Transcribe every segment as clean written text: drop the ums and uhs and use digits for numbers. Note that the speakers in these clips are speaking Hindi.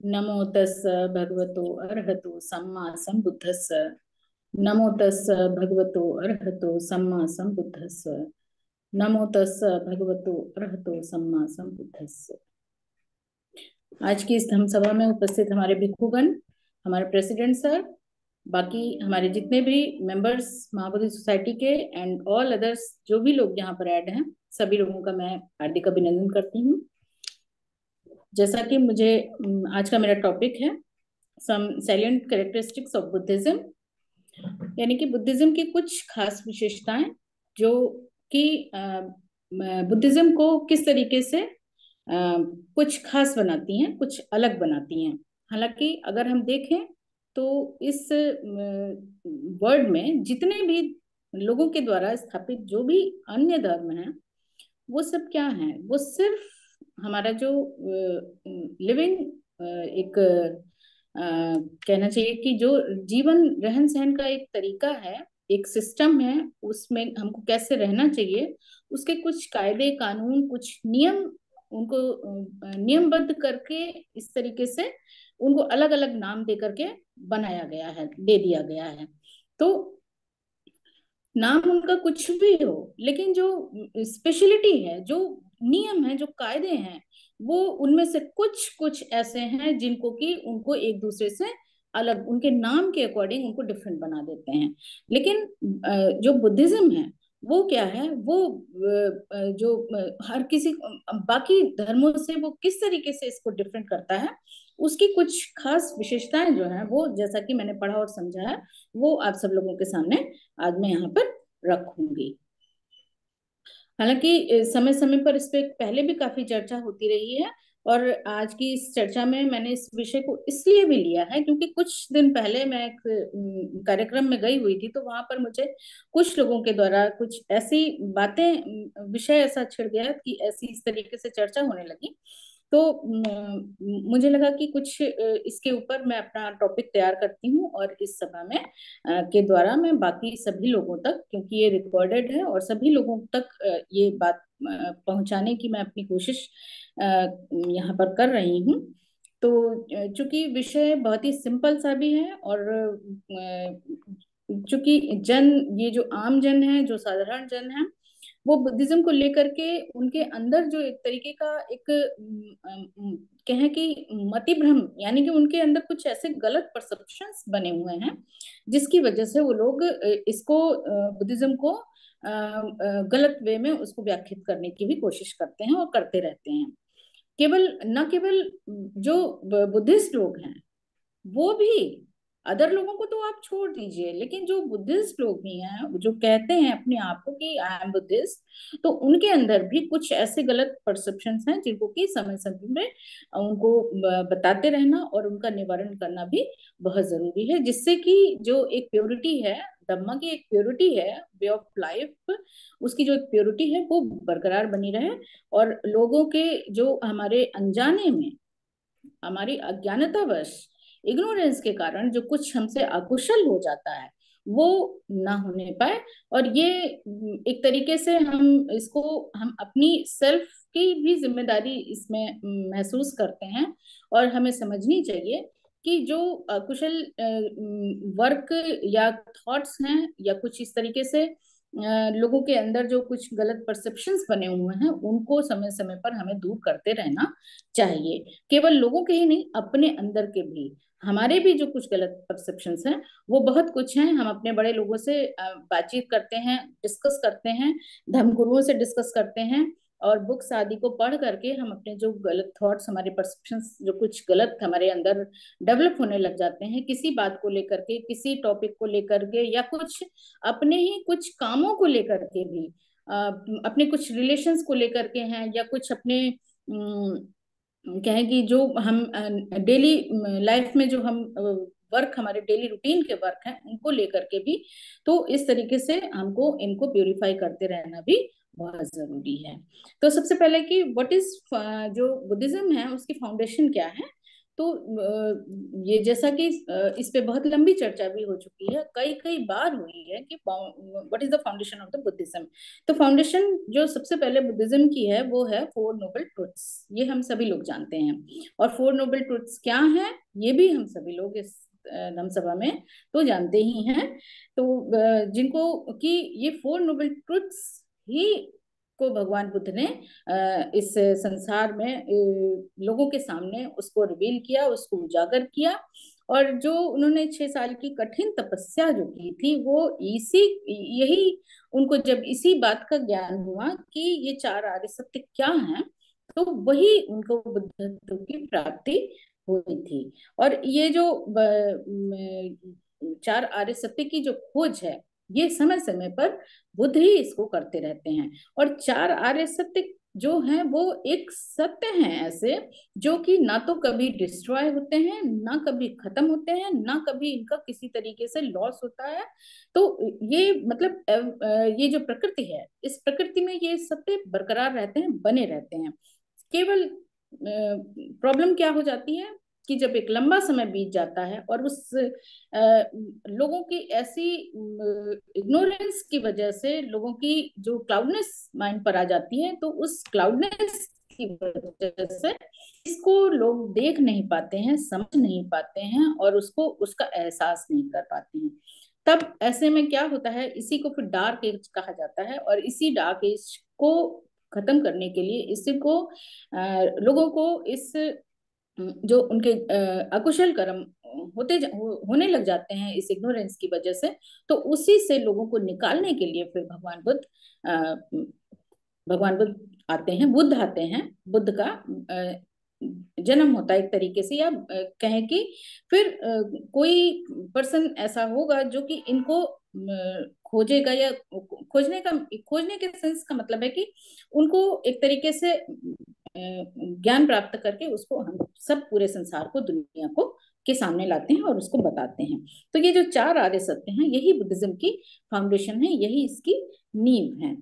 नमो तस् भगवतो अरहतो सम्मा संबुद्धस्स। नमो तस् भगवतो अरहतो सम्मा संबुद्धस्स। नमो तस् भगवतो अरहतो सम्मा संबुद्धस्स। आज की इस धम्म सभा में उपस्थित हमारे भिक्षुगण, हमारे प्रेसिडेंट सर, बाकी हमारे जितने भी मेंबर्स महाबोधि सोसाइटी के एंड ऑल अदर्स जो भी लोग यहाँ पर ऐड हैं, सभी लोगों का मैं हार्दिक अभिनंदन करती हूँ। जैसा कि मुझे आज का मेरा टॉपिक है सम सैलिएंट कैरेक्टरिस्टिक्स ऑफ बुद्धिज्म, यानी कि बुद्धिज्म की कुछ खास विशेषताएं जो कि बुद्धिज्म को किस तरीके से कुछ खास बनाती हैं, कुछ अलग बनाती हैं। हालांकि अगर हम देखें तो इस वर्ल्ड में जितने भी लोगों के द्वारा स्थापित जो भी अन्य धर्म हैं, वो सब क्या है, वो सिर्फ हमारा जो लिविंग एक कहना चाहिए कि जो जीवन रहन सहन का एक तरीका है, एक सिस्टम है, उसमें हमको कैसे रहना चाहिए, उसके कुछ कायदे कानून, कुछ नियम, उनको नियमबद्ध करके इस तरीके से उनको अलग अलग नाम दे करके बनाया गया है, दे दिया गया है। तो नाम उनका कुछ भी हो, लेकिन जो स्पेशलिटी है, जो नियम है, जो कायदे हैं, वो उनमें से कुछ कुछ ऐसे हैं जिनको कि उनको एक दूसरे से अलग, उनके नाम के अकॉर्डिंग उनको डिफरेंट बना देते हैं। लेकिन जो बुद्धिज्म है वो क्या है, वो जो हर किसी बाकी धर्मों से वो किस तरीके से इसको डिफरेंट करता है, उसकी कुछ खास विशेषताएं जो है, वो जैसा कि मैंने पढ़ा और समझा है, वो आप सब लोगों के सामने आज मैं यहाँ पर रखूंगी। हालांकि समय समय पर इस पे पहले भी काफी चर्चा होती रही है, और आज की इस चर्चा में मैंने इस विषय को इसलिए भी लिया है क्योंकि कुछ दिन पहले मैं एक कार्यक्रम में गई हुई थी, तो वहां पर मुझे कुछ लोगों के द्वारा कुछ ऐसी बातें, विषय ऐसा छिड़ गया कि ऐसी इस तरीके से चर्चा होने लगी। तो मुझे लगा कि कुछ इसके ऊपर मैं अपना टॉपिक तैयार करती हूँ और इस सभा में के द्वारा मैं बाकी सभी लोगों तक, क्योंकि ये रिकॉर्डेड है, और सभी लोगों तक ये बात पहुंचाने की मैं अपनी कोशिश यहाँ पर कर रही हूँ। तो चूंकि विषय बहुत ही सिंपल सा भी है, और चूंकि जन, ये जो आम जन है, जो साधारण जन है, वो बुद्धिज्म को लेकर के उनके अंदर जो एक तरीके का एक कहें कि मति भ्रम, यानी कि उनके अंदर कुछ ऐसे गलत परसेप्शंस बने हुए हैं जिसकी वजह से वो लोग इसको बुद्धिज्म को गलत वे में उसको व्याख्यात करने की भी कोशिश करते हैं और करते रहते हैं। केवल न केवल जो बुद्धिस्ट लोग हैं वो भी, अदर लोगों को तो आप छोड़ दीजिए, लेकिन जो बुद्धिस्ट लोग भी हैं, जो कहते हैं अपने आप को कि आई एम बुद्धिस्ट, तो उनके अंदर भी कुछ ऐसे गलत परसेप्शंस हैं जिनको कि समय समय में उनको बताते रहना और उनका निवारण करना भी बहुत जरूरी है, जिससे कि जो एक प्योरिटी है, धम्मा की एक प्योरिटी है, वे ऑफ लाइफ, उसकी जो एक प्योरिटी है वो बरकरार बनी रहे, और लोगों के जो हमारे अनजाने में, हमारी अज्ञानतावश, इग्नोरेंस के कारण जो कुछ हमसे अकुशल हो जाता है वो ना होने पाए। और ये एक तरीके से हम इसको, हम अपनी सेल्फ की भी जिम्मेदारी इसमें महसूस करते हैं, और हमें समझनी चाहिए कि जो अकुशल वर्क या थॉट्स हैं, या कुछ इस तरीके से लोगों के अंदर जो कुछ गलत परसेप्शंस बने हुए हैं, उनको समय समय पर हमें दूर करते रहना चाहिए। केवल लोगों के ही नहीं, अपने अंदर के भी, हमारे भी जो कुछ गलत परसेप्शंस हैं वो बहुत कुछ हैं। हम अपने बड़े लोगों से बातचीत करते हैं, डिस्कस करते हैं, धर्मगुरुओं से डिस्कस करते हैं, और बुक्स आदि को पढ़ करके हम अपने जो गलत थॉट्स, हमारे परसेप्शंस जो कुछ गलत हमारे अंदर डेवलप होने लग जाते हैं, किसी बात को लेकर के, किसी टॉपिक को लेकर के, या कुछ अपने ही कुछ कामों को लेकर के भी, अपने कुछ रिलेशंस को लेकर के हैं, या कुछ अपने कहें कि जो हम डेली लाइफ में जो हम वर्क, हमारे डेली रूटीन के वर्क हैं, उनको लेकर के भी, तो इस तरीके से हमको इनको प्यूरिफाई करते रहना भी बहुत जरूरी है। तो सबसे पहले कि व्हाट इज, जो बुद्धिज्म है उसकी फाउंडेशन क्या है, तो ये जैसा कि इस पे बहुत लंबी चर्चा भी हो चुकी है, कई कई बार हुई है कि what is the foundation of the Buddhism. तो फाउंडेशन जो सबसे पहले बुद्धिज्म की है वो है फोर नोबल ट्रुथ्स, ये हम सभी लोग जानते हैं। और फोर नोबल ट्रुथ्स क्या हैं, ये भी हम सभी लोग इस धम्म सभा में तो जानते ही हैं। तो जिनको कि ये फोर नोबल ट्रुथ्स ही को भगवान बुद्ध ने इस संसार में लोगों के सामने उसको रिवील किया, उसको उजागर किया। और जो उन्होंने 6 साल की कठिन तपस्या जो की थी, वो इसी यही उनको जब इसी बात का ज्ञान हुआ कि ये चार आर्य सत्य क्या हैं, तो वही उनको बुद्धत्व की प्राप्ति हुई थी। और ये जो चार आर्य सत्य की जो खोज है, ये समय समय पर बुद्ध ही इसको करते रहते हैं। और चार आर्य सत्य जो हैं वो एक सत्य हैं ऐसे, जो कि ना तो कभी डिस्ट्रॉय होते हैं, ना कभी खत्म होते हैं, ना कभी इनका किसी तरीके से लॉस होता है। तो ये मतलब ये जो प्रकृति है, इस प्रकृति में ये सत्य बरकरार रहते हैं, बने रहते हैं। केवल प्रॉब्लम क्या हो जाती है कि जब एक लंबा समय बीत जाता है और उस लोगों की ऐसी इग्नोरेंस की वजह से लोगों की जो क्लाउडनेस माइंड पर आ जाती है, तो उस क्लाउडनेस की वजह से इसको लोग देख नहीं पाते हैं, समझ नहीं पाते हैं और उसको उसका एहसास नहीं कर पाते हैं। तब ऐसे में क्या होता है, इसी को फिर डार्क एज कहा जाता है। और इसी डार्क एज को खत्म करने के लिए इसी को लोगों को इस जो उनके अकुशल कर्म होने लग जाते हैं इस इग्नोरेंस की वजह से, तो उसी से लोगों को निकालने के लिए फिर भगवान बुद्ध आते हैं, बुद्ध आते हैं। बुद्ध का जन्म होता है एक तरीके से, या कहें कि फिर कोई पर्सन ऐसा होगा जो कि इनको खोजेगा, या खोजने के सेंस का मतलब है कि उनको एक तरीके से ज्ञान प्राप्त करके उसको हम सब पूरे संसार को, दुनिया को के सामने लाते हैं और उसको बताते हैं। तो ये जो चार आर्य सत्य हैं, यही बुद्धिज्म की फाउंडेशन है, यही इसकी नींव है।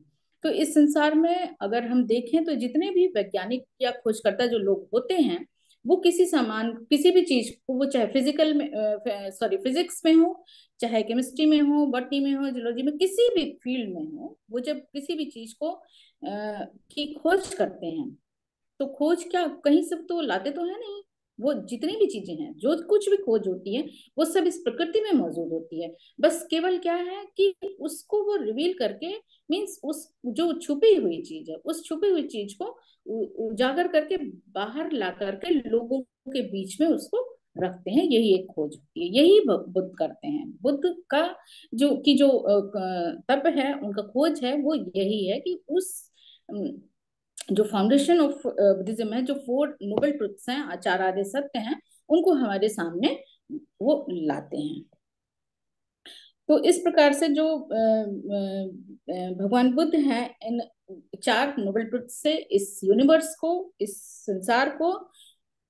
तो इस संसार में अगर हम देखें तो जितने भी वैज्ञानिक या खोजकर्ता जो लोग होते हैं, वो किसी सामान, किसी भी चीज को, वो चाहे फिजिक्स में हो, चाहे केमिस्ट्री में हो, बॉटनी में हो, जूलॉजी में, किसी भी फील्ड में हो, वो जब किसी भी चीज को की खोज करते हैं, तो खोज क्या कहीं से तो लाते तो है नहीं। वो जितनी भी चीजें हैं, जो कुछ भी खोज होती है, वो सब इस प्रकृति में मौजूद होती है। बस केवल क्या है कि उसको वो रिवील करके, मीन्स उस जो छुपी हुई चीज है, उस छुपी हुई चीज को उजागर करके बाहर ला करके लोगों के बीच में उसको रखते हैं। यही एक खोज होती है, यही बुद्ध करते हैं। बुद्ध का जो तप है, उनका खोज है, वो यही है कि उस जो फाउंडेशन ऑफ बुद्धिज्म है, जो फोर नोबल ट्रुथ्स हैं, चार आर्य सत्य हैं, उनको हमारे सामने वो लाते हैं। तो इस प्रकार से जो भगवान बुद्ध हैं, इन चार नोबल ट्रुथ से इस यूनिवर्स को, इस संसार को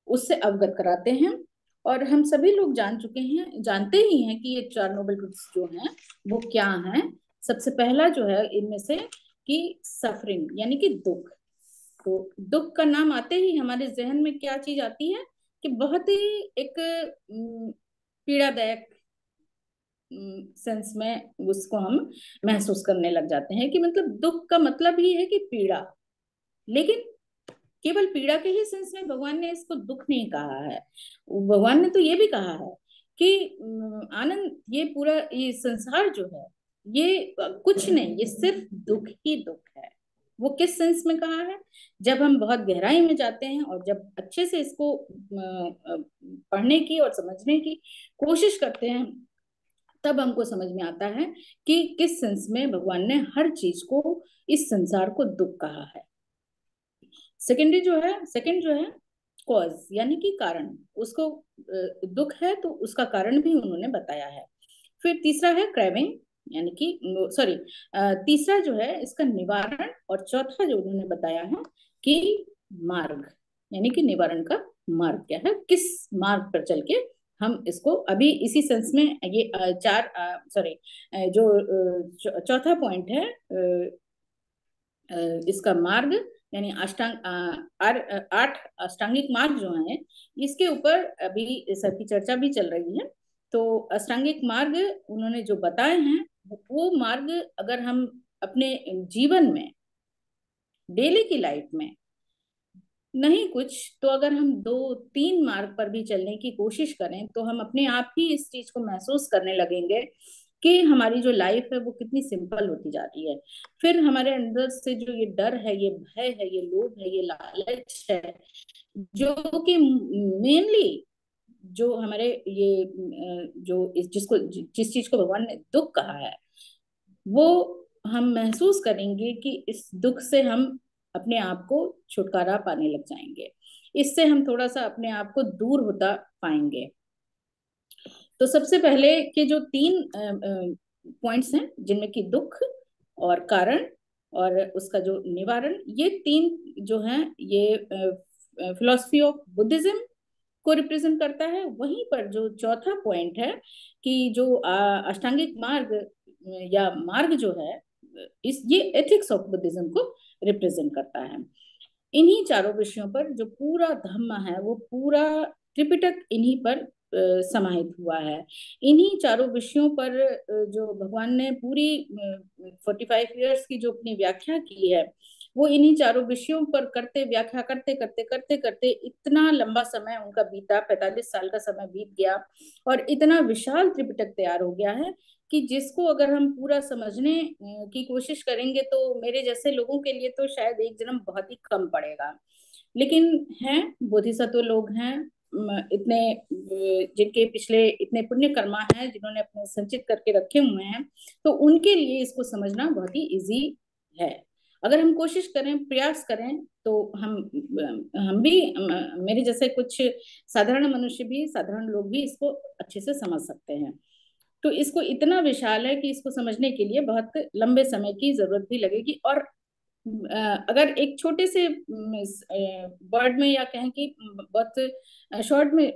उससे अवगत कराते हैं। और हम सभी लोग जान चुके हैं, जानते ही हैं कि ये चार नोबल ट्रुथ्स जो हैं वो क्या हैं। सबसे पहला जो है इनमें से कि सफरिंग, यानी कि दुख। तो दुख का नाम आते ही हमारे जहन में क्या चीज आती है कि बहुत ही एक पीड़ादायक सेंस में उसको हम महसूस करने लग जाते हैं कि मतलब दुख का मतलब ही है कि पीड़ा। लेकिन केवल पीड़ा के ही सेंस में भगवान ने इसको दुख नहीं कहा है। भगवान ने तो ये भी कहा है कि आनंद, ये पूरा ये संसार जो है, ये कुछ नहीं, ये सिर्फ दुख ही दुख है। वो किस सेंस में कहा है, जब हम बहुत गहराई में जाते हैं और जब अच्छे से इसको पढ़ने की और समझने की कोशिश करते हैं, तब हमको समझ में आता है कि किस सेंस में भगवान ने हर चीज को, इस संसार को दुख कहा है। सेकंड जो है कॉज, यानी कि कारण। उसको दुख है तो उसका कारण भी उन्होंने बताया है। फिर तीसरा है क्रेविंग, यानी कि सॉरी, तीसरा जो है इसका निवारण। और चौथा जो उन्होंने बताया है कि मार्ग, यानी कि निवारण का मार्ग क्या है, किस मार्ग पर चल के हम इसको, अभी इसी सेंस में ये जो चौथा पॉइंट है, इसका मार्ग यानी आठ अष्टांगिक मार्ग जो है, इसके ऊपर अभी सबकी चर्चा भी चल रही है। तो अष्टांगिक मार्ग उन्होंने जो बताए हैं, वो मार्ग अगर हम अपने जीवन में, डेली की लाइफ में नहीं कुछ तो अगर हम 2-3 मार्ग पर भी चलने की कोशिश करें, तो हम अपने आप ही इस चीज को महसूस करने लगेंगे कि हमारी जो लाइफ है वो कितनी सिंपल होती जा रही है। फिर हमारे अंदर से जो ये डर है, ये भय है, ये लोभ है, ये लालच है, जो कि मेनली जो हमारे ये जो जिसको जिस चीज को भगवान ने दुख कहा है, वो हम महसूस करेंगे कि इस दुख से हम अपने आप को छुटकारा पाने लग जाएंगे। इससे हम थोड़ा सा अपने आप को दूर होता पाएंगे। तो सबसे पहले के जो 3 पॉइंट्स हैं, जिनमें कि दुख और कारण और उसका जो निवारण, ये 3 जो हैं, ये फिलोसफी ऑफ बुद्धिज्म को रिप्रेजेंट करता है। वहीं पर जो चौथा पॉइंट है कि जो अष्टांगिक मार्ग या मार्ग जो है, इस ये एथिक्स ऑफ बुद्धिज्म को रिप्रेजेंट करता है। इन्हीं चारों विषयों पर जो पूरा धम्म है, वो पूरा त्रिपिटक इन्हीं पर समाहित हुआ है। इन्हीं चारों विषयों पर जो भगवान ने पूरी 45 ईयर्स की जो अपनी व्याख्या की है, वो इन्हीं चारों विषयों पर करते, व्याख्या करते करते करते करते इतना लंबा समय उनका बीता, 45 साल का समय बीत गया, और इतना विशाल त्रिपिटक तैयार हो गया है कि जिसको अगर हम पूरा समझने की कोशिश करेंगे, तो मेरे जैसे लोगों के लिए तो शायद एक जन्म बहुत ही कम पड़ेगा। लेकिन हैं बोधिसत्व लोग हैं, इतने जिनके पिछले इतने पुण्य कर्मा हैं, जिन्होंने अपने संचित करके रखे हुए हैं, तो उनके लिए इसको समझना बहुत ही इजी है। अगर हम कोशिश करें, प्रयास करें, तो हम भी, मेरे जैसे कुछ साधारण मनुष्य भी, साधारण लोग भी इसको अच्छे से समझ सकते हैं। तो इसको इतना विशाल है कि इसको समझने के लिए बहुत लंबे समय की जरूरत भी लगेगी। और अगर एक छोटे से वर्ड में या कहें कि बहुत शॉर्ट में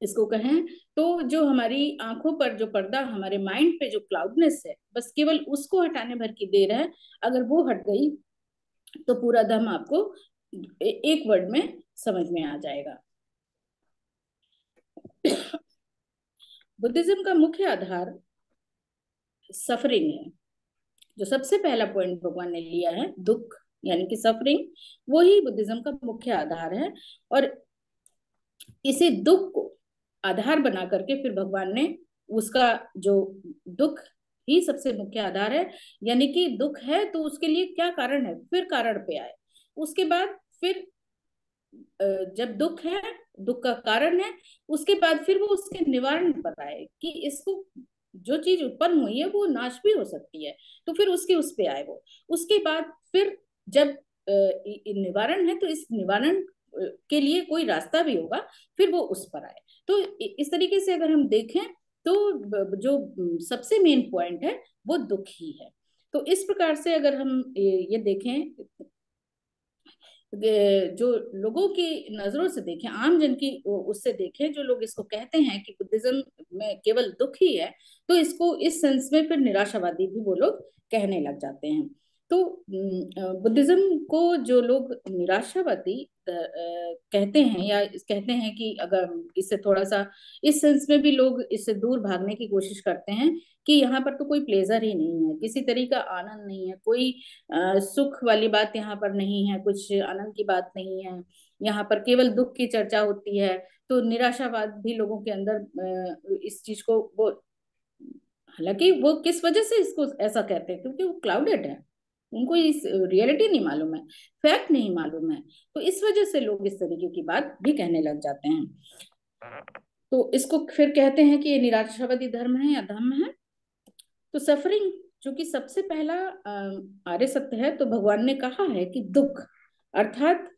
इसको कहें, तो जो हमारी आंखों पर जो पर्दा, हमारे माइंड पे जो क्लाउडनेस है, बस केवल उसको हटाने भर की देर है। अगर वो हट गई तो पूरा धर्म आपको एक वर्ड में समझ में आ जाएगा। बुद्धिज्म का मुख्य आधार सफरिंग है। जो सबसे पहला पॉइंट भगवान ने लिया है, दुख यानी कि सफरिंग, वही बुद्धिज्म का मुख्य आधार है। और इसी दुख को आधार बना करके फिर भगवान ने उसका जो दुख ही सबसे मुख्य आधार है, यानी कि दुख है तो उसके लिए क्या कारण है, फिर कारण पे आए। उसके बाद फिर जब दुख है, दुख का कारण है, उसके बाद फिर वो उसके निवारण पर आए कि इसको, जो चीज उत्पन्न हुई है वो नाश भी हो सकती है, तो फिर उसके उस पे आए वो। उसके बाद फिर जब निवारण है, तो इस निवारण के लिए कोई रास्ता भी होगा, फिर वो उस पर आए। तो इस तरीके से अगर हम देखें, तो जो सबसे मेन पॉइंट है वो दुख ही है। तो इस प्रकार से अगर हम ये देखें, जो लोगों की नजरों से देखें, आम जन की उससे देखें, जो लोग इसको कहते हैं कि बुद्धिज्म में केवल दुख ही है, तो इसको इस सेंस में फिर निराशावादी भी वो लोग कहने लग जाते हैं। तो बुद्धिज्म को जो लोग निराशावादी कहते हैं, या कहते हैं कि अगर इससे थोड़ा सा इस सेंस में भी लोग इससे दूर भागने की कोशिश करते हैं कि यहाँ पर तो कोई प्लेजर ही नहीं है, किसी तरीका आनंद नहीं है, कोई सुख वाली बात यहाँ पर नहीं है, कुछ आनंद की बात नहीं है, यहाँ पर केवल दुख की चर्चा होती है। तो निराशावाद भी लोगों के अंदर इस चीज को वो, हालांकि वो किस वजह से इसको ऐसा कहते हैं, क्योंकि वो क्लाउडेड है, उनको इस रियलिटी नहीं मालूम है, फैक्ट नहीं मालूम है, तो इस वजह से लोग इस तरीके की बात भी कहने लग जाते हैं। तो इसको फिर कहते हैं कि ये निराशावादी धर्म है या धम्म है। तो सफरिंग जो कि सबसे पहला आर्य सत्य है, तो भगवान ने कहा है कि दुख अर्थात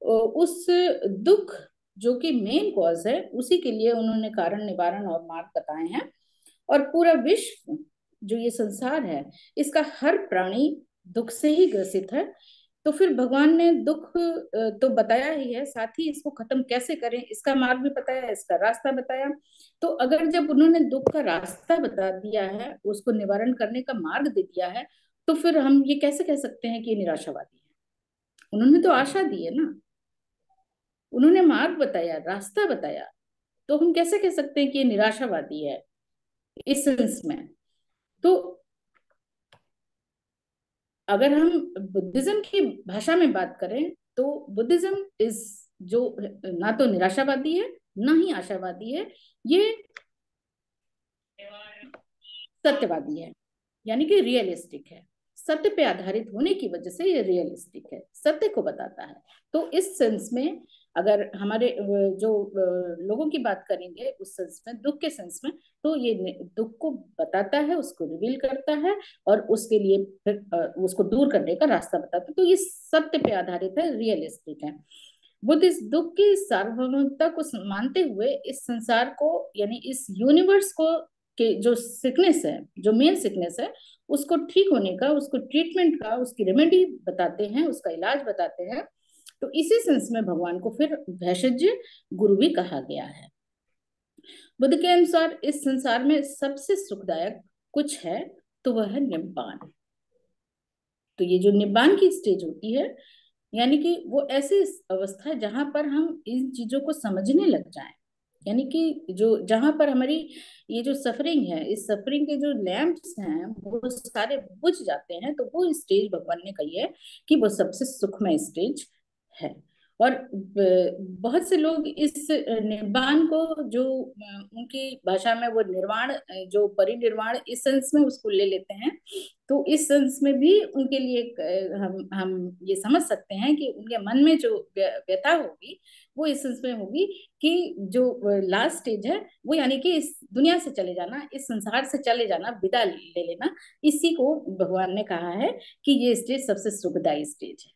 उस दुख जो कि मेन कॉज है, उसी के लिए उन्होंने कारण, निवारण और मार्ग बताए हैं। और पूरा विश्व जो ये संसार है, इसका हर प्राणी दुख से ही ग्रसित है। तो फिर भगवान ने दुख तो बताया ही है, साथ ही इसको खत्म कैसे करें इसका मार्ग भी बताया, इसका रास्ता बताया। तो अगर जब उन्होंने दुख का रास्ता बता दिया है, उसको निवारण करने का मार्ग दे दिया है, तो फिर हम ये कैसे कह सकते हैं कि ये निराशावादी है। उन्होंने तो आशा दी है ना, उन्होंने मार्ग बताया, रास्ता बताया। तो हम कैसे कह सकते हैं कि ये निराशावादी है इस सेंस में? तो अगर हम बुद्धिज्म की भाषा में बात करें तो बुद्धिज्म इज जो ना तो निराशावादी है ना ही आशावादी है, ये सत्यवादी है, यानी कि रियलिस्टिक है। सत्य पे आधारित होने की वजह से ये रियलिस्टिक है, सत्य को बताता है। तो इस सेंस में अगर हमारे जो लोगों की बात करेंगे उस सेंस में, दुख के सेंस में, तो ये दुख को बताता है, उसको रिवील करता है और उसके लिए फिर उसको दूर करने का रास्ता बताता है। तो ये सत्य पे आधारित है, रियलिस्टिक है। बुद्ध इस दुख की सार्वभौमिकता को मानते हुए इस संसार को, यानी इस यूनिवर्स को, के जो सिकनेस है, जो मेन सिकनेस है, उसको ठीक होने का, उसको ट्रीटमेंट का, उसकी रेमेडी बताते हैं, उसका इलाज बताते हैं। तो इसी सेंस में भगवान को फिर भेषज गुरु भी कहा गया है। बुद्ध के अनुसार इस संसार में सबसे सुखदायक कुछ है तो वह है निब्बान। तो ये जो निब्बान की स्टेज होती है, यानी कि वो ऐसी अवस्था है जहां पर हम इन चीजों को समझने लग जाएं, यानी कि जो जहां पर हमारी ये जो सफरिंग है, इस सफरिंग के जो लैंप्स हैं वो सारे बुझ जाते हैं, तो वो स्टेज भगवान ने कही है कि वो सबसे सुखमय स्टेज है। और बहुत से लोग इस निब्बान को जो उनकी भाषा में वो निर्वाण, जो परिनिर्वाण इस सेंस में उसको ले लेते हैं। तो इस सेंस में भी उनके लिए हम ये समझ सकते हैं कि उनके मन में जो व्यथा होगी वो इस सेंस में होगी कि जो लास्ट स्टेज है वो, यानी कि इस दुनिया से चले जाना, इस संसार से चले जाना, विदा ले लेना, इसी को भगवान ने कहा है कि ये स्टेज सबसे सुखदायी स्टेज है।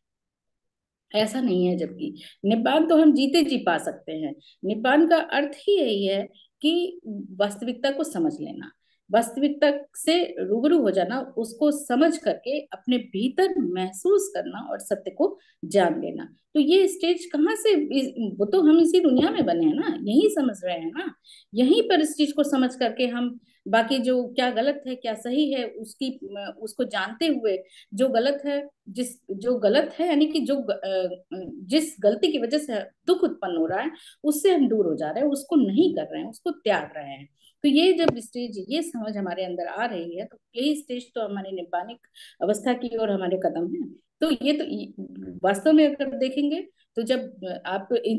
ऐसा नहीं है, जबकि निब्बान तो हम जीते जी पा सकते हैं। निब्बान का अर्थ ही यही है कि वास्तविकता को समझ लेना, वास्तविकता से रूबरू हो जाना, उसको समझ करके अपने भीतर महसूस करना और सत्य को जान लेना। तो ये स्टेज कहाँ से, वो तो हम इसी दुनिया में बने हैं ना, यही समझ रहे हैं ना, यहीं पर इस चीज को समझ करके हम बाकी जो क्या गलत है क्या सही है उसकी उसको जानते हुए, जो गलत है, जो गलत है, यानी कि जो जिस गलती की वजह से दुख उत्पन्न हो रहा है उससे हम दूर हो जा रहे हैं, उसको नहीं कर रहे हैं, उसको त्याग रहे हैं। तो ये जब स्टेज, ये समझ हमारे अंदर आ रही है, तो यही स्टेज तो हमारी निब्बानिक अवस्था की ओर हमारे कदम है। तो ये तो वास्तव में अगर देखेंगे तो जब आप इन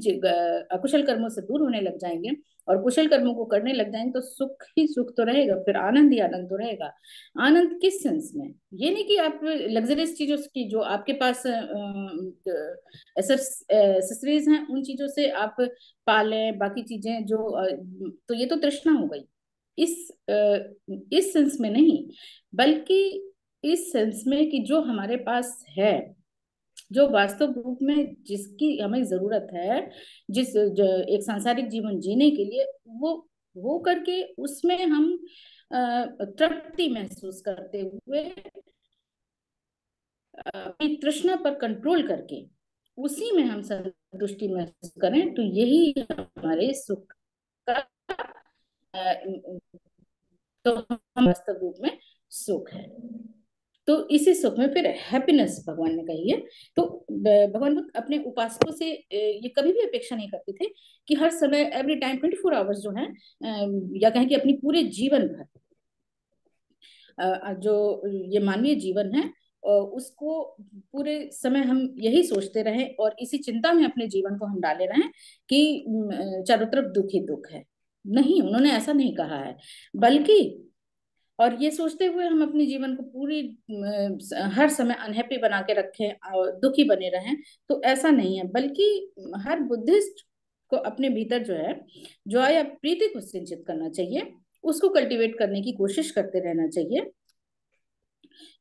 अकुशल कर्मों से दूर होने लग जाएंगे और कुशल कर्मों को करने लग जाएंगे तो सुख ही सुख तो रहेगा, फिर आनंद ही आनंद तो रहेगा। आनंद किस सेंस में? ये नहीं कि आप लग्जरियस चीजों की जो आपके पास एसेसरीज हैं उन चीजों से आप पालें, बाकी चीजें जो तो ये तो तृष्णा हो गई। इस इस सेंस में नहीं, बल्कि इस सेंस में कि जो हमारे पास है, जो वास्तव रूप में जिसकी हमें जरूरत है, एक सांसारिक जीवन जीने के लिए, वो करके उसमें हम तृप्ति महसूस करते हुए अपनी तृष्णा पर कंट्रोल करके उसी में हम संतुष्टि महसूस करें, तो यही हमारे सुख का तो हम वास्तव रूप में सुख है। तो इसी सुख में फिर हैप्पीनेस भगवान ने कही है। तो भगवान बुद्ध अपने उपासकों से ये कभी भी अपेक्षा नहीं करते थे कि हर समय, एवरी टाइम, 24 आवर्स जो है, या कहें कि अपनी पूरे जीवन भर, जो ये मानवीय जीवन है उसको पूरे समय हम यही सोचते रहें और इसी चिंता में अपने जीवन को हम डाले रहें कि चारों तरफ दुख ही दुख है। नहीं, उन्होंने ऐसा नहीं कहा है, बल्कि और ये सोचते हुए हम अपने जीवन को पूरी हर समय अनहैप्पी बना के रखें और दुखी बने रहें, तो ऐसा नहीं है। बल्कि हर बुद्धिस्ट को अपने भीतर जो है जॉय या प्रीति को सिंचित करना चाहिए, उसको कल्टीवेट करने की कोशिश करते रहना चाहिए,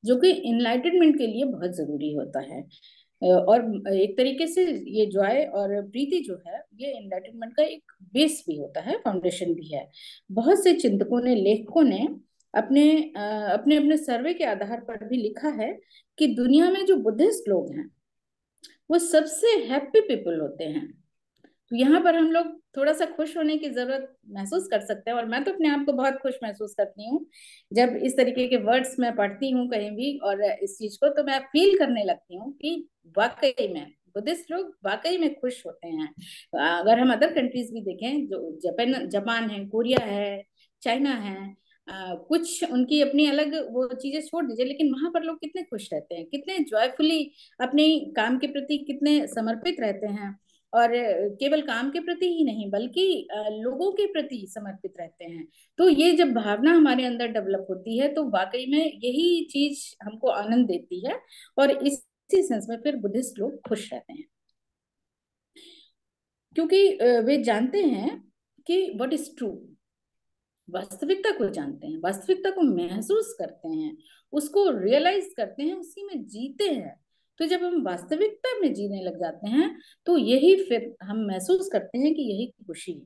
जो कि इनलाइटनमेंट के लिए बहुत जरूरी होता है। और एक तरीके से ये जॉय और प्रीति जो है ये एनलाइटनमेंट का एक बेस भी होता है, फाउंडेशन भी है। बहुत से चिंतकों ने, लेखकों ने अपने अपने अपने सर्वे के आधार पर भी लिखा है कि दुनिया में जो बुद्धिस्ट लोग हैं वो सबसे हैप्पी पीपल होते हैं। तो यहाँ पर हम लोग थोड़ा सा खुश होने की जरूरत महसूस कर सकते हैं। और मैं तो अपने आप को बहुत खुश महसूस करती हूँ जब इस तरीके के वर्ड्स मैं पढ़ती हूँ कहीं भी, और इस चीज को तो मैं फील करने लगती हूँ कि वाकई में बुद्धिस्ट लोग वाकई में खुश होते हैं। अगर हम अदर कंट्रीज भी देखें, जो जापान जापान है, कोरिया है, चाइना है, कुछ उनकी अपनी अलग वो चीजें छोड़ दीजिए, लेकिन वहां पर लोग कितने खुश रहते हैं, कितने जॉयफुली अपने काम के प्रति कितने समर्पित रहते हैं। और केवल काम के प्रति ही नहीं बल्कि लोगों के प्रति समर्पित रहते हैं। तो ये जब भावना हमारे अंदर डेवलप होती है तो वाकई में यही चीज हमको आनंद देती है, और इसी सेंस में फिर बुद्धिस्ट लोग खुश रहते हैं, क्योंकि वे जानते हैं कि व्हाट इज ट्रू, वास्तविकता को जानते हैं, वास्तविकता को महसूस करते हैं, उसको रियलाइज करते हैं, उसी में जीते हैं। तो जब हम वास्तविकता में जीने लग जाते हैं तो यही फिर हम महसूस करते हैं कि यही खुशी है।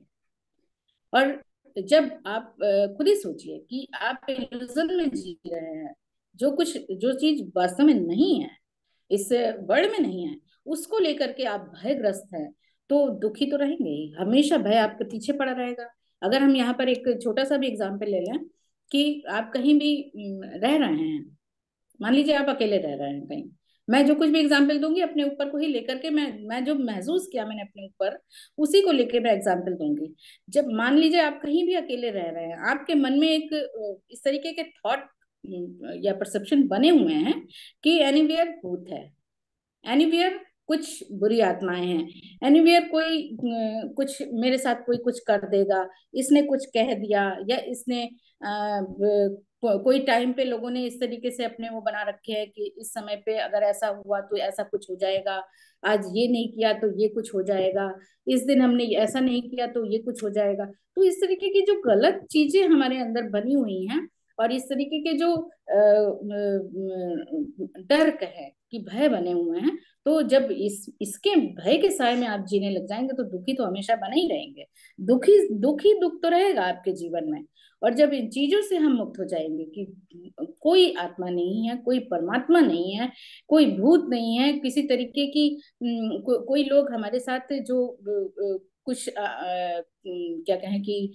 और जब आप खुद ही सोचिए कि आप इल्यूजन में जी रहे हैं, जो चीज वास्तव में नहीं है, इस वर्ल्ड में नहीं है, उसको लेकर के आप भयग्रस्त हैं, तो दुखी तो रहेंगे ही, हमेशा भय आपके पीछे पड़ा रहेगा। अगर हम यहाँ पर एक छोटा सा भी एग्जाम्पल ले लें कि आप कहीं भी रह रहे हैं, मान लीजिए आप अकेले रह रहे हैं कहीं, मैं जो कुछ भी एग्जाम्पल दूंगी अपने ऊपर को ही लेकर के, मैं जो महसूस किया मैंने अपने ऊपर उसी को लेकर मैं एग्जाम्पल दूंगी। जब मान लीजिए आप कहीं भी अकेले रह रहे हैं, आपके मन में एक इस तरीके के थॉट या परसेप्शन बने हुए हैं कि एनीवेयर भूत है, एनीवेयर कुछ बुरी आत्माएं हैं, एनीवेयर कोई कुछ मेरे साथ कोई कुछ कर देगा, इसने कुछ कह दिया, या इसने कोई टाइम पे लोगों ने इस तरीके से अपने वो बना रखे हैं कि इस समय पे अगर ऐसा हुआ तो ऐसा कुछ हो जाएगा, आज ये नहीं किया तो ये कुछ हो जाएगा, इस दिन हमने ऐसा नहीं किया तो ये कुछ हो जाएगा। तो इस तरीके की जो गलत चीजें हमारे अंदर बनी हुई हैं, और इस तरीके के जो डर है कि भय बने हुए हैं, तो जब इसके भय के साए में आप जीने लग जाएंगे तो दुखी तो हमेशा बने ही रहेंगे। दुखी दुख तो रहेगा आपके जीवन में। और जब इन चीजों से हम मुक्त हो जाएंगे कि कोई आत्मा नहीं है, कोई परमात्मा नहीं है, कोई भूत नहीं है, किसी तरीके की कोई लोग हमारे साथ जो कुछ क्या कहें कि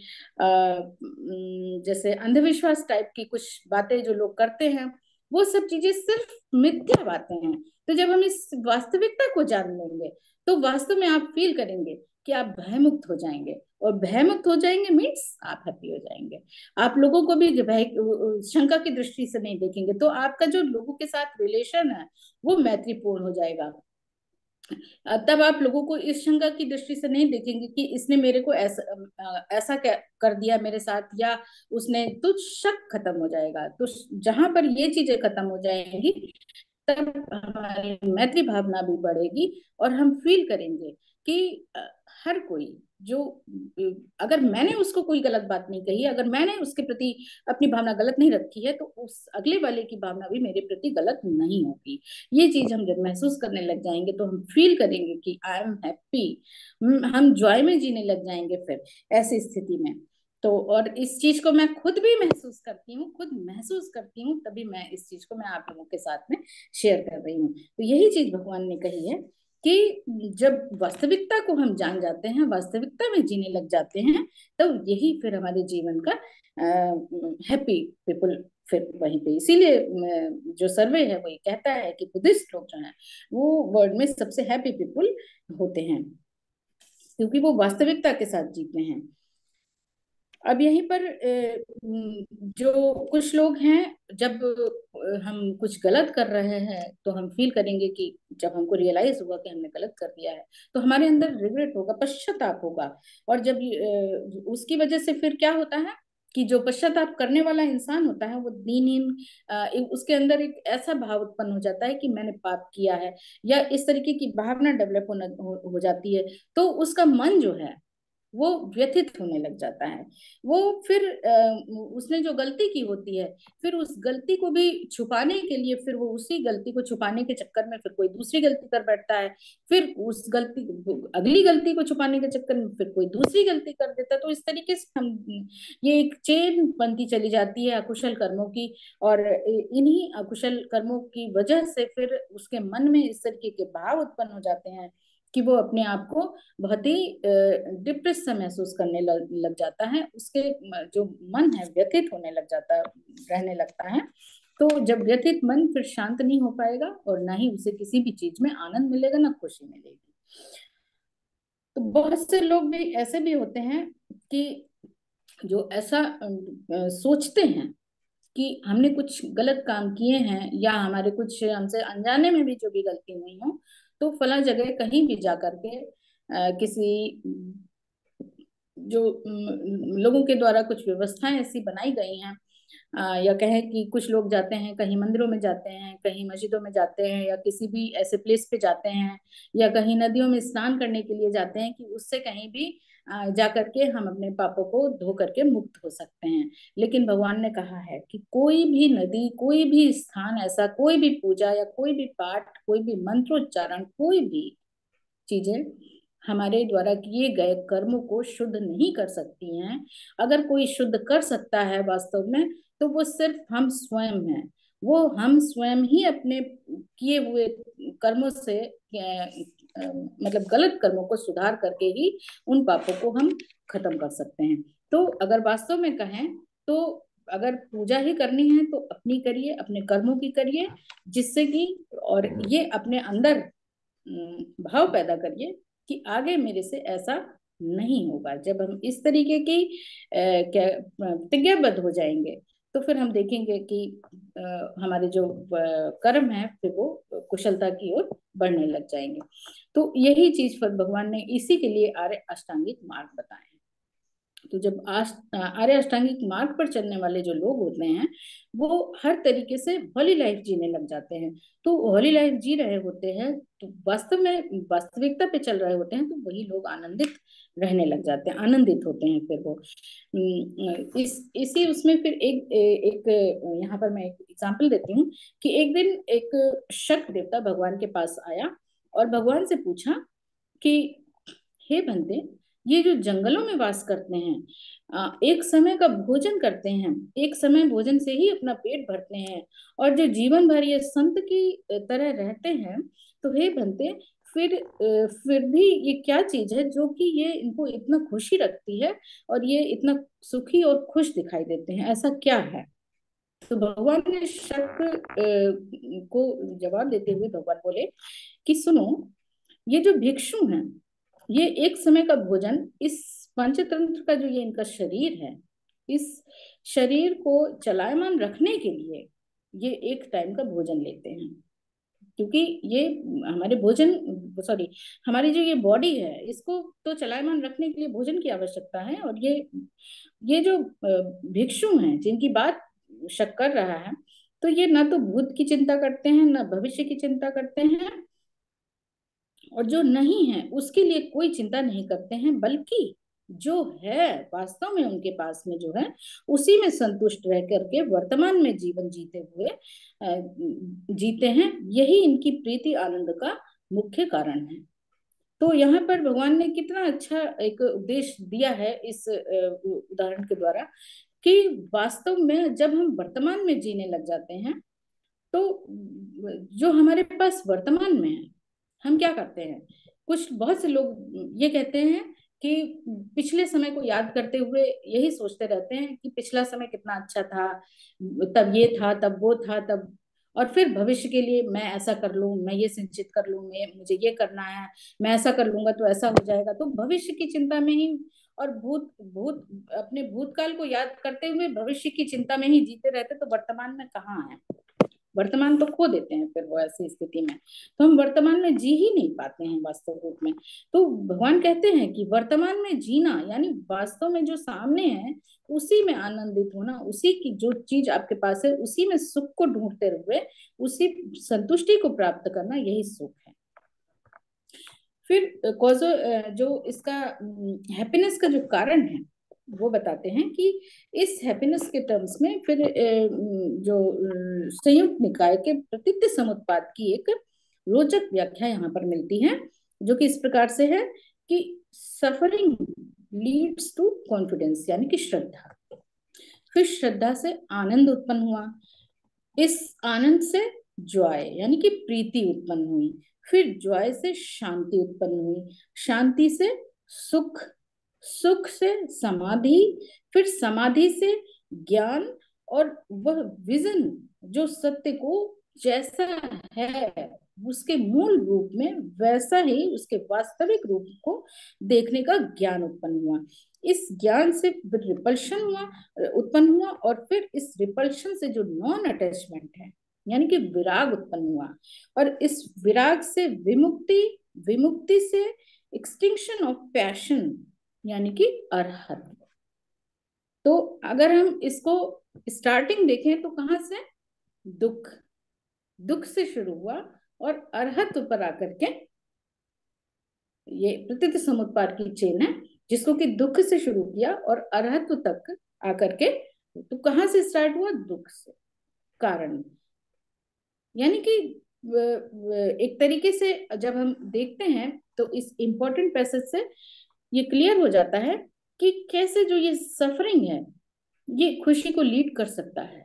जैसे अंधविश्वास टाइप की कुछ बातें जो लोग करते हैं, वो सब चीजें सिर्फ मिथ्या बातें हैं। तो जब हम इस वास्तविकता को जान लेंगे तो वास्तव में आप फील करेंगे कि आप भयमुक्त हो जाएंगे, और भयमुक्त हो जाएंगे मीन्स आप हैप्पी हो जाएंगे। आप लोगों को भी भय शंका की दृष्टि से नहीं देखेंगे, तो आपका जो लोगों के साथ रिलेशन है वो मैत्रीपूर्ण हो जाएगा। तब आप लोगों को इस शंका की दृष्टि से नहीं देखेंगे कि इसने मेरे को ऐसा क्या कर दिया मेरे साथ, या उसने, तो शक खत्म हो जाएगा। तो जहां पर ये चीजें खत्म हो जाएंगी तब हमारी मैत्री भावना भी बढ़ेगी, और हम फील करेंगे कि हर कोई जो अगर मैंने उसको कोई गलत बात नहीं कही, अगर मैंने उसके प्रति अपनी भावना गलत नहीं रखी है, तो उस अगले वाले की भावना भी मेरे प्रति गलत नहीं होगी। ये चीज हम जब महसूस करने लग जाएंगे तो हम फील करेंगे कि आई एम हैप्पी, हम जॉय में जीने लग जाएंगे फिर ऐसी स्थिति में। तो और इस चीज को मैं खुद भी महसूस करती हूँ, खुद महसूस करती हूँ, तभी मैं इस चीज को मैं आप लोगों के साथ में शेयर कर रही हूँ। तो यही चीज भगवान ने कही है कि जब वास्तविकता को हम जान जाते हैं, वास्तविकता में जीने लग जाते हैं, तो यही फिर हमारे जीवन का हैप्पी पीपल फिर वहीं पे। इसीलिए जो सर्वे है वो ये कहता है कि बुद्धिस्ट लोग जो हैं वो वर्ल्ड में सबसे हैप्पी पीपल होते हैं, क्योंकि वो वास्तविकता के साथ जीते हैं। अब यहीं पर जो कुछ लोग हैं, जब हम कुछ गलत कर रहे हैं तो हम फील करेंगे कि जब हमको रियलाइज हुआ कि हमने गलत कर दिया है तो हमारे अंदर रिग्रेट होगा, पश्चाताप होगा। और जब उसकी वजह से फिर क्या होता है कि जो पश्चाताप करने वाला इंसान होता है वो दीनहीन, उसके अंदर एक ऐसा भाव उत्पन्न हो जाता है कि मैंने पाप किया है, या इस तरीके की भावना डेवलप हो जाती है। तो उसका मन जो है वो व्यथित होने लग जाता है। वो फिर उसने जो गलती की होती है, फिर उस गलती को भी छुपाने के लिए, फिर वो उसी गलती को छुपाने के चक्कर में फिर कोई दूसरी गलती कर बैठता है, फिर उस गलती अगली गलती को छुपाने के चक्कर में फिर कोई दूसरी गलती कर देता है। तो इस तरीके से हम ये एक चेन बनती चली जाती है अकुशल कर्मों की, और इन्हीं अकुशल कर्मों की वजह से फिर उसके मन में इस तरीके के भाव उत्पन्न हो जाते हैं कि वो अपने आप को बहुत ही डिप्रेस सा महसूस करने लग जाता है, उसके जो मन है व्यथित होने लग जाता है, रहने लगता है। तो जब व्यथित मन फिर शांत नहीं हो पाएगा और ना ही उसे किसी भी चीज में आनंद मिलेगा, ना खुशी मिलेगी। तो बहुत से लोग भी ऐसे भी होते हैं कि जो ऐसा सोचते हैं कि हमने कुछ गलत काम किए हैं, या हमारे कुछ हमसे अनजाने में भी जो भी गलती हुई हो, तो फला जगह कहीं भी जा करके किसी जो लोगों के द्वारा कुछ व्यवस्थाएं ऐसी बनाई गई हैं, या कहें कि कुछ लोग जाते हैं, कहीं मंदिरों में जाते हैं, कहीं मस्जिदों में जाते हैं, या किसी भी ऐसे प्लेस पे जाते हैं, या कहीं नदियों में स्नान करने के लिए जाते हैं कि उससे कहीं भी जा करके हम अपने पापों को धो करके मुक्त हो सकते हैं। लेकिन भगवान ने कहा है कि कोई भी नदी, कोई भी स्थान ऐसा, कोई भी पूजा या कोई भी पाठ, कोई भी मंत्रोच्चारण, कोई भी चीजें हमारे द्वारा किए गए कर्मों को शुद्ध नहीं कर सकती हैं। अगर कोई शुद्ध कर सकता है वास्तव में, तो वो सिर्फ हम स्वयं हैं। वो हम स्वयं ही अपने किए हुए कर्मों से मतलब गलत कर्मों को सुधार करके ही उन पापों को हम खत्म कर सकते हैं। तो अगर वास्तव में कहें तो अगर पूजा ही करनी है तो अपनी करिए, अपने कर्मों की करिए, जिससे कि और ये अपने अंदर भाव पैदा करिए कि आगे मेरे से ऐसा नहीं होगा। जब हम इस तरीके की क्या प्रतिज्ञाबद्ध हो जाएंगे, तो फिर हम देखेंगे कि हमारे जो कर्म है फिर वो कुशलता की ओर बढ़ने लग जाएंगे। तो यही चीज फिर भगवान ने इसी के लिए आर्य अष्टांगिक मार्ग बताए हैं। तो जब आर्य अष्टांगिक मार्ग पर चलने वाले जो लोग होते हैं, वो हर तरीके से होली लाइफ जीने लग जाते हैं। तो होली लाइफ जी रहे होते हैं, तो वास्तव में वास्तविकता पे चल रहे होते हैं, तो वही लोग आनंदित रहने लग जाते हैं, आनंदित होते हैं फिर वो। इस इसी उसमें फिर एक यहाँ पर मैं एक एग्जांपल देती हूँ कि एक दिन एक शक देवता भगवान के पास आया और भगवान से पूछा कि हे बंदे, ये जो जंगलों में वास करते हैं, एक समय का भोजन करते हैं, एक समय भोजन से ही अपना पेट भरते हैं, और जो जीवन भर ये संत की तरह रहते हैं, तो हे बंदे, फिर भी ये क्या चीज है जो कि ये इनको इतना खुशी रखती है और ये इतना सुखी और खुश दिखाई देते हैं, ऐसा क्या है? तो भगवान ने शक को जवाब देते हुए भगवान बोले कि सुनो, ये जो भिक्षु हैं, ये एक समय का भोजन, इस पंचतंत्र का जो ये इनका शरीर है, इस शरीर को चलायमान रखने के लिए ये एक टाइम का भोजन लेते हैं। क्योंकि ये हमारे भोजन, सॉरी, हमारी जो ये बॉडी है, इसको तो चलायमान रखने के लिए भोजन की आवश्यकता है। और ये जो भिक्षु हैं जिनकी बात शक कर रहा है, तो ये ना तो भूत की चिंता करते हैं, ना भविष्य की चिंता करते हैं, और जो नहीं है उसके लिए कोई चिंता नहीं करते हैं, बल्कि जो है वास्तव में उनके पास में जो है उसी में संतुष्ट रह करके वर्तमान में जीवन जीते हैं। यही इनकी प्रीति आनंद का मुख्य कारण है। तो यहाँ पर भगवान ने कितना अच्छा एक उपदेश दिया है इस उदाहरण के द्वारा, कि वास्तव में जब हम वर्तमान में जीने लग जाते हैं, तो जो हमारे पास वर्तमान में है, हम क्या करते हैं? कुछ बहुत से लोग ये कहते हैं कि पिछले समय को याद करते हुए यही सोचते रहते हैं कि पिछला समय कितना अच्छा था, तब ये था, तब वो था, तब, और फिर भविष्य के लिए मैं ऐसा कर लूं, मैं ये संचित कर लूं, मैं मुझे ये करना है, मैं ऐसा कर लूंगा तो ऐसा हो जाएगा। तो भविष्य की चिंता में ही, और भूत भूत अपने भूतकाल को याद करते हुए भविष्य की चिंता में ही जीते रहते, तो वर्तमान में कहाँ है? वर्तमान तो खो देते हैं फिर वो ऐसी स्थिति में। तो हम वर्तमान में जी ही नहीं पाते हैं वास्तव रूप में। तो भगवान कहते हैं कि वर्तमान में जीना, यानी वास्तव में जो सामने है उसी में आनंदित होना, उसी की जो चीज आपके पास है उसी में सुख को ढूंढते हुए उसी संतुष्टि को प्राप्त करना, यही सुख है। फिर कॉजो जो इसका हैप्पीनेस का जो कारण है वो बताते हैं कि इस हैप्पीनेस के टर्म्स में फिर जो संयुक्त निकाय के प्रतीत समुत्पाद की एक रोचक व्याख्या यहाँ पर मिलती है, जो कि इस प्रकार से है कि सफरिंग लीड्स टू कॉन्फिडेंस, यानी कि श्रद्धा। फिर श्रद्धा से आनंद उत्पन्न हुआ, इस आनंद से जॉय यानी कि प्रीति उत्पन्न हुई, फिर जॉय से शांति उत्पन्न हुई, शांति से सुख, सुख से समाधि, फिर समाधि से ज्ञान, और वह विजन जो सत्य को जैसा है उसके मूल रूप में वैसा ही उसके वास्तविक रूप को देखने का ज्ञान उत्पन्न हुआ। इस ज्ञान से फिर रिपल्शन हुआ, उत्पन्न हुआ, और फिर इस रिपल्शन से जो नॉन अटैचमेंट है यानी कि विराग उत्पन्न हुआ, और इस विराग से विमुक्ति, विमुक्ति से एक्सटिंक्शन ऑफ पैशन यानी कि अरहत। तो अगर हम इसको स्टार्टिंग देखें तो कहां से, दुख, दुख से शुरू हुआ और अरहत पर आकर के, ये प्रतीत समुत्पाद की चेन है जिसको कि दुख से शुरू किया और अरहत तक आकर के, तो कहां से स्टार्ट हुआ, दुख से, कारण। यानी कि एक तरीके से जब हम देखते हैं तो इस इंपॉर्टेंट पैसेज से ये क्लियर हो जाता है कि कैसे जो ये सफरिंग है ये खुशी को लीड कर सकता है,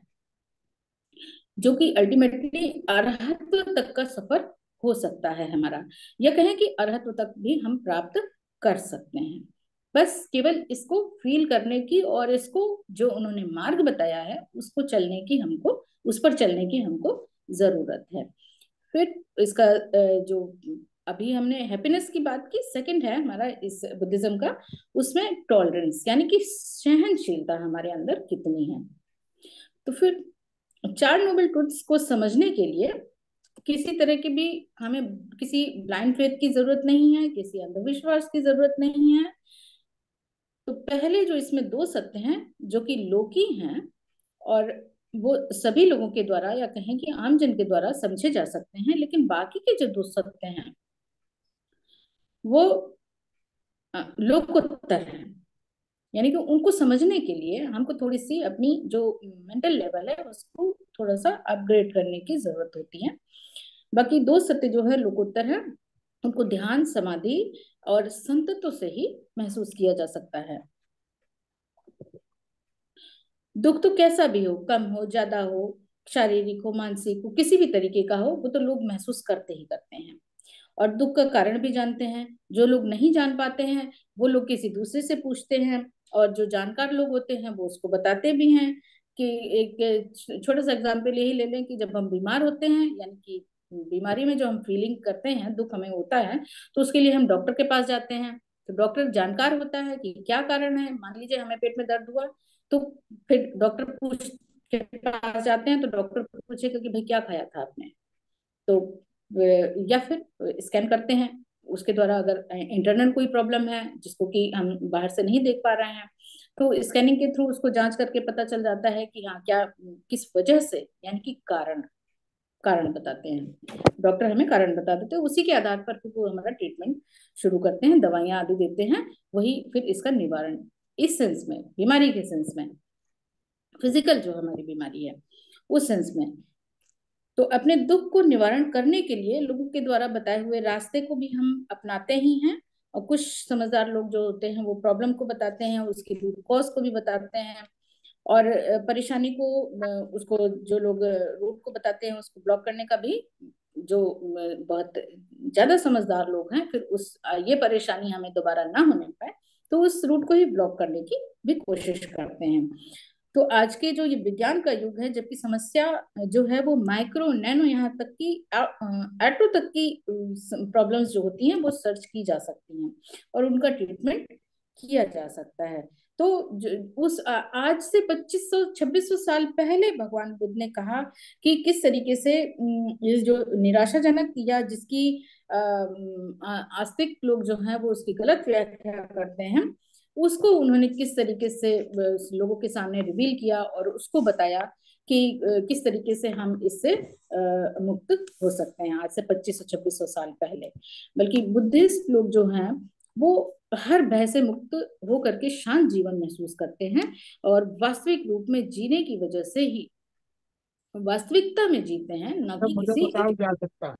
जो कि अल्टीमेटली अरहत्व तक का सफर हो सकता है हमारा, या कहें कि अरहत्व तक भी हम प्राप्त कर सकते हैं। बस केवल इसको फील करने की और इसको जो उन्होंने मार्ग बताया है उसको चलने की हमको, उस पर चलने की हमको जरूरत है। फिर इसका जो अभी हमने हैप्पीनेस की बात की, सेकंड है हमारा इस बुद्धिज्म का, उसमें टॉलरेंस यानी कि सहनशीलता हमारे अंदर कितनी है। तो फिर चार नोबल ट्रुथ्स को समझने के लिए किसी तरह की भी हमें किसी ब्लाइंड फेथ की जरूरत नहीं है, किसी अंधविश्वास की जरूरत नहीं है। तो पहले जो इसमें दो सत्य हैं जो कि लौकिक हैं और वो सभी लोगों के द्वारा या कहें कि आम जन के द्वारा समझे जा सकते हैं, लेकिन बाकी के जो दो सत्य हैं वो लोकोत्तर हैं। यानी कि उनको समझने के लिए हमको थोड़ी सी अपनी जो मेंटल लेवल है उसको थोड़ा सा अपग्रेड करने की जरूरत होती है। बाकी दो सत्य जो है लोकोत्तर है, उनको ध्यान, समाधि और संतत्व से ही महसूस किया जा सकता है। दुख तो कैसा भी हो, कम हो, ज्यादा हो, शारीरिक हो, मानसिक हो, किसी भी तरीके का हो, वो तो लोग महसूस करते ही करते हैं, और दुख का कारण भी जानते हैं। जो लोग नहीं जान पाते हैं वो लोग किसी दूसरे से पूछते हैं, और जो जानकार लोग होते हैं वो उसको बताते भी हैं। कि एक छोटा सा एग्जाम्पल यही ले लें कि जब हम बीमार होते हैं, यानी कि बीमारी में जो हम फीलिंग करते हैं, दुख हमें होता है, तो उसके लिए हम डॉक्टर के पास जाते हैं। तो डॉक्टर जानकार होता है कि क्या कारण है। मान लीजिए हमें पेट में दर्द हुआ, तो फिर डॉक्टर पूछ के पास जाते हैं, तो डॉक्टर पूछेगा कि भाई क्या खाया था आपने। तो या फिर स्कैन करते हैं उसके द्वारा, अगर इंटरनल कोई प्रॉब्लम है जिसको कि हम बाहर से नहीं देख पा रहे हैं, तो स्कैनिंग के थ्रू उसको जांच करके पता चल जाता है कि हाँ क्या, किस वजह से, यानी कि कारण, कारण बताते हैं डॉक्टर, हमें कारण बता देते हैं। उसी के आधार पर फिर वो हमारा ट्रीटमेंट शुरू करते हैं, दवाइयां आदि देते हैं, वही फिर इसका निवारण, इस सेंस में, बीमारी के सेंस में, फिजिकल जो हमारी बीमारी है उस सेंस में। तो अपने दुख को निवारण करने के लिए लोगों के द्वारा बताए हुए रास्ते को भी हम अपनाते ही हैं, और कुछ समझदार लोग जो होते हैं वो प्रॉब्लम को बताते हैं, उसकी रूट कॉज को भी बताते हैं, और परेशानी को, उसको जो लोग रूट को बताते हैं उसको ब्लॉक करने का भी, जो बहुत ज्यादा समझदार लोग हैं, फिर उस ये परेशानी हमें दोबारा ना होने पाए तो उस रूट को ही ब्लॉक करने की भी कोशिश करते हैं। तो आज के जो ये विज्ञान का युग है, जबकि समस्या जो है वो माइक्रो नैनो यहाँ तक की एटो तक की प्रॉब्लम्स जो होती हैं वो सर्च की जा सकती हैं और उनका ट्रीटमेंट किया जा सकता है। तो उस आज से 2500-2600 साल पहले भगवान बुद्ध ने कहा कि किस तरीके से ये जो निराशाजनक या जिसकी आस्तिक लोग जो हैं वो उसकी गलत व्याख्या करते हैं, उसको उन्होंने किस तरीके से लोगों के सामने रिवील किया और उसको बताया कि किस तरीके से हम इससे मुक्त हो सकते हैं, आज से 2500-2600 साल पहले। बल्कि बुद्धिस्ट लोग जो हैं वो हर भय से मुक्त हो करके शांत जीवन महसूस करते हैं, और वास्तविक रूप में जीने की वजह से ही वास्तविकता में जीते हैं, न तो कि मुझे किसी, बताओ क्या सकता है।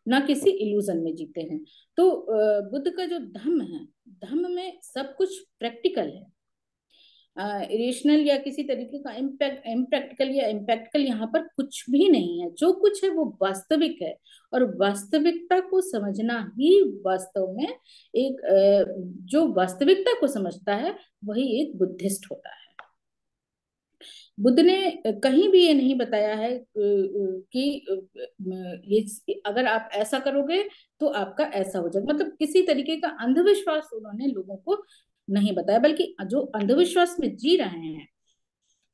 ना किसी इल्यूजन में जीते हैं। तो बुद्ध का जो धम्म है, धम्म में सब कुछ प्रैक्टिकल है। इरेशनल या किसी तरीके का इम्प्रैक्टिकल या इम्पैक्टिकल यहाँ पर कुछ भी नहीं है। जो कुछ है वो वास्तविक है, और वास्तविकता को समझना ही वास्तव में एक जो वास्तविकता को समझता है वही एक बुद्धिस्ट होता है। बुद्ध ने कहीं भी ये नहीं बताया है कि ये अगर आप ऐसा करोगे तो आपका ऐसा हो जाएगा, मतलब किसी तरीके का अंधविश्वास उन्होंने लोगों को नहीं बताया, बल्कि जो अंधविश्वास में जी रहे हैं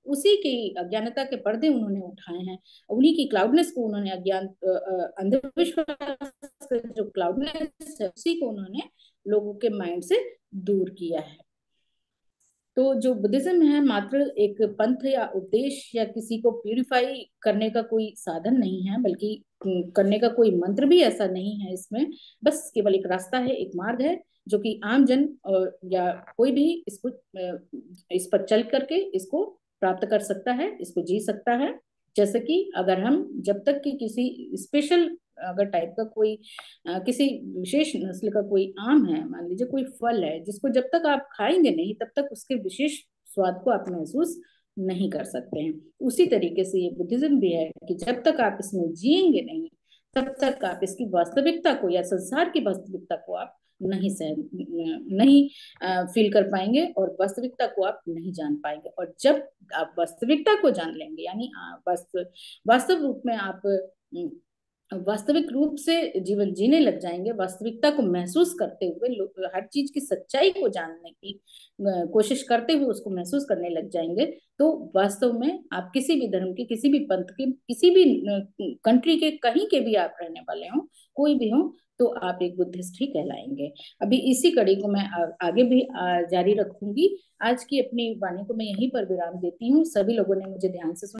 उसी की अज्ञानता के पर्दे उन्होंने उठाए हैं, उन्हीं की क्लाउडनेस को उन्होंने अंधविश्वास से जो क्लाउडनेस है उसी को उन्होंने लोगों के माइंड से दूर किया है। तो जो बुद्धिज्म है मात्र एक पंथ या उपदेश या किसी को प्यूरिफाई करने का कोई साधन नहीं है, बल्कि करने का कोई मंत्र भी ऐसा नहीं है इसमें। बस केवल एक रास्ता है, एक मार्ग है जो कि आम जन या कोई भी इसको इस पर चल करके इसको प्राप्त कर सकता है, इसको जी सकता है। जैसे कि अगर हम जब तक कि किसी स्पेशल अगर टाइप का कोई किसी विशेष नस्ल का कोई आम है, मान लीजिए कोई फल है जिसको जब तक आप खाएंगे नहीं तब तक उसके विशेष स्वाद को आप महसूस नहीं कर सकते हैं। उसी तरीके से ये बुद्धिज्म भी है कि जब तक आप इसमें जिएंगे नहीं तब तक आप इसकी वास्तविकता को या संसार की वास्तविकता को आप नहीं फील कर पाएंगे, और वास्तविकता को आप नहीं जान पाएंगे। और जब आप वास्तविकता को जान लेंगे, यानी वास्तव रूप में आप वास्तविक रूप से जीवन जीने लग जाएंगे, वास्तविकता को महसूस करते हुए हर चीज की सच्चाई को जानने की कोशिश करते हुए उसको महसूस करने लग जाएंगे, तो वास्तव में आप किसी भी धर्म के, किसी भी पंथ के, किसी भी कंट्री के, कहीं के भी आप रहने वाले हो, कोई भी हो, तो आप एक बुद्धिस्ट ही कहलाएंगे। अभी इसी कड़ी को मैं आगे भी जारी रखूंगी। आज की अपनी वाणी को मैं यहीं पर विराम देती हूँ। सभी लोगों ने मुझे ध्यान से सुना।